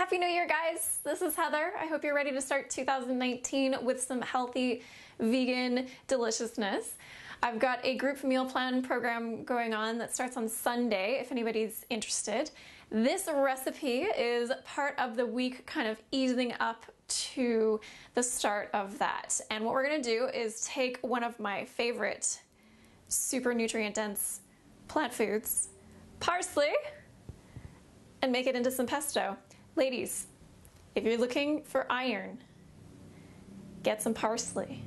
Happy New Year, guys! This is Heather. I hope you're ready to start 2019 with some healthy, vegan deliciousness. I've got a group meal plan program going on that starts on Sunday, if anybody's interested. This recipe is part of the week kind of easing up to the start of that. And what we're gonna do is take one of my favorite super nutrient-dense plant foods, parsley, and make it into some pesto. Ladies, if you're looking for iron, get some parsley.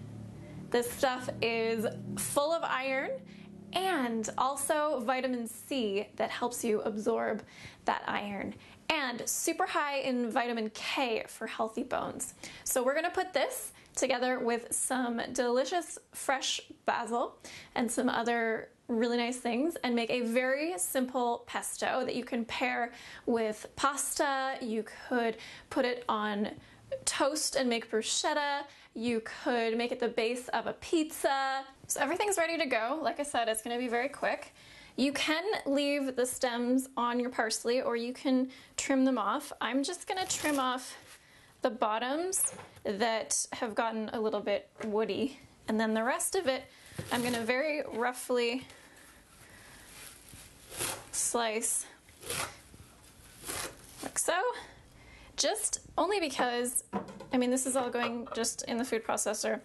This stuff is full of iron and also vitamin C that helps you absorb that iron, and super high in vitamin K for healthy bones. So we're gonna put this together with some delicious fresh basil and some other really nice things and make a very simple pesto that you can pair with pasta. You could put it on toast and make bruschetta. You could make it the base of a pizza. So everything's ready to go. Like I said, it's gonna be very quick. You can leave the stems on your parsley or you can trim them off. I'm just gonna trim off the bottoms that have gotten a little bit woody, and then the rest of it I'm gonna very roughly slice like so, just only because, I mean, this is all going just in the food processor,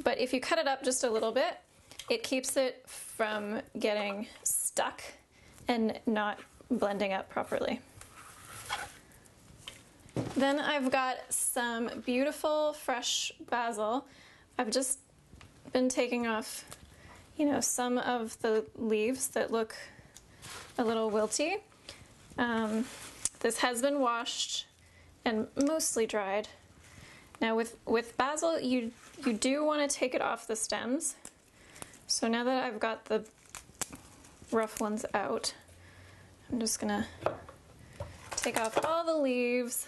but if you cut it up just a little bit, it keeps it from getting stuck and not blending up properly. Then I've got some beautiful fresh basil. I've just been taking off, you know, some of the leaves that look a little wilty. This has been washed and mostly dried. Now with basil, you do want to take it off the stems. So now that I've got the rough ones out, I'm just gonna take off all the leaves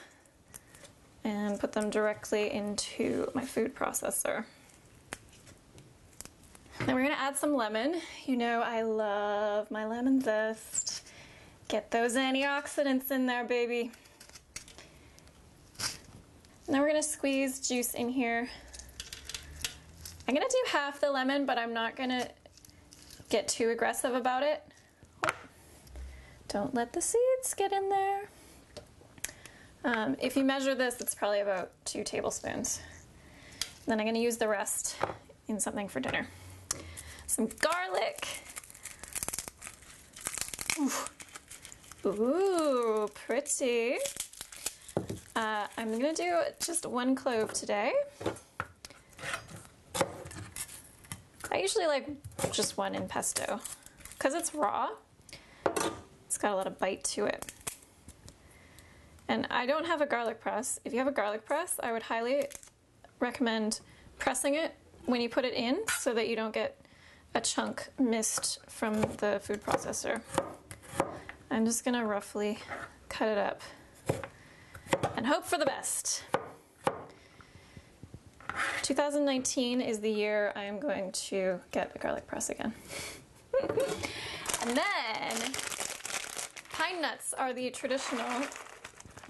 and put them directly into my food processor. Then we're gonna add some lemon. You know I love my lemon zest. Get those antioxidants in there, baby. Now we're gonna squeeze juice in here. I'm gonna do half the lemon, but I'm not gonna get too aggressive about it. Don't let the seeds get in there. If you measure this, it's probably about 2 tablespoons. Then I'm gonna use the rest in something for dinner. Some garlic. Ooh, pretty. I'm gonna do just 1 clove today. I usually like just 1 in pesto because it's raw. It's got a lot of bite to it. And I don't have a garlic press. If you have a garlic press, I would highly recommend pressing it when you put it in so that you don't get a chunk missed from the food processor. I'm just gonna roughly cut it up and hope for the best. 2019 is the year I am going to get a garlic press again. And then pine nuts are the traditional,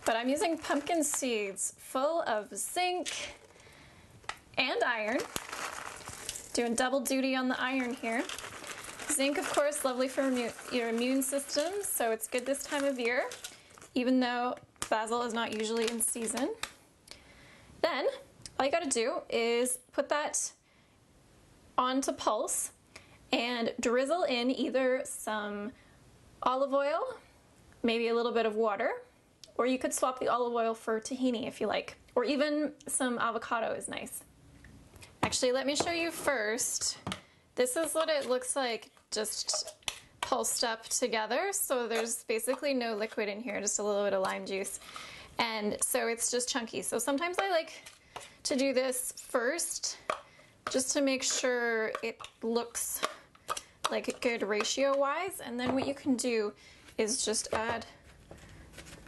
but I'm using pumpkin seeds full of zinc and iron. Doing double duty on the iron here. Zinc, of course, lovely for your immune system, so it's good this time of year, even though basil is not usually in season. Then, all you gotta do is put that onto pulse and drizzle in either some olive oil, maybe a little bit of water, or you could swap the olive oil for tahini if you like, or even some avocado is nice. Actually, let me show you first. This is what it looks like just pulsed up together. So there's basically no liquid in here, just a little bit of lime juice. And so it's just chunky. So sometimes I like to do this first just to make sure it looks like good ratio-wise. And then what you can do is just add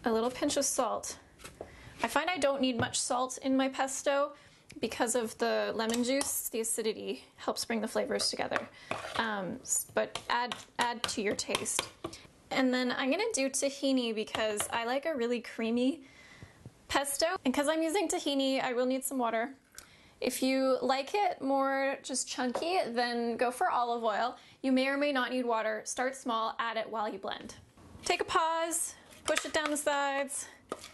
a little pinch of salt. I find I don't need much salt in my pesto because of the lemon juice. The acidity helps bring the flavors together, but add to your taste. And then I'm gonna do tahini because I like a really creamy pesto. And because I'm using tahini, I will need some water. If you like it more just chunky, then go for olive oil. You may or may not need water. Start small, add it while you blend. Take a pause, push it down the sides,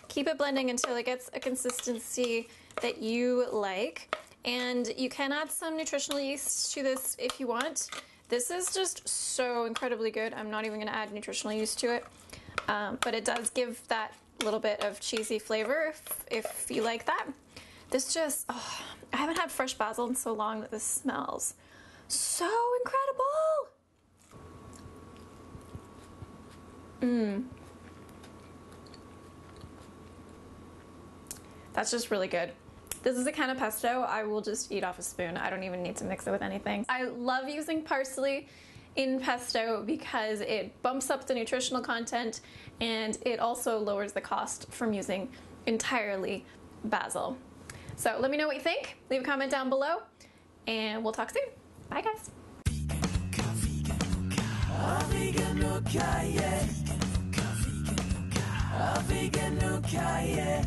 keep it blending until it gets a consistency that you like. And you can add some nutritional yeast to this if you want. This is just so incredibly good. I'm not even gonna add nutritional yeast to it, but it does give that little bit of cheesy flavor if you like that. This just, oh, I haven't had fresh basil in so long that this smells so incredible. That's just really good. This is the kind of pesto I will just eat off a spoon. I don't even need to mix it with anything. I love using parsley in pesto because it bumps up the nutritional content and it also lowers the cost from using entirely basil. So let me know what you think. Leave a comment down below and we'll talk soon. Bye guys. Veganook, yeah.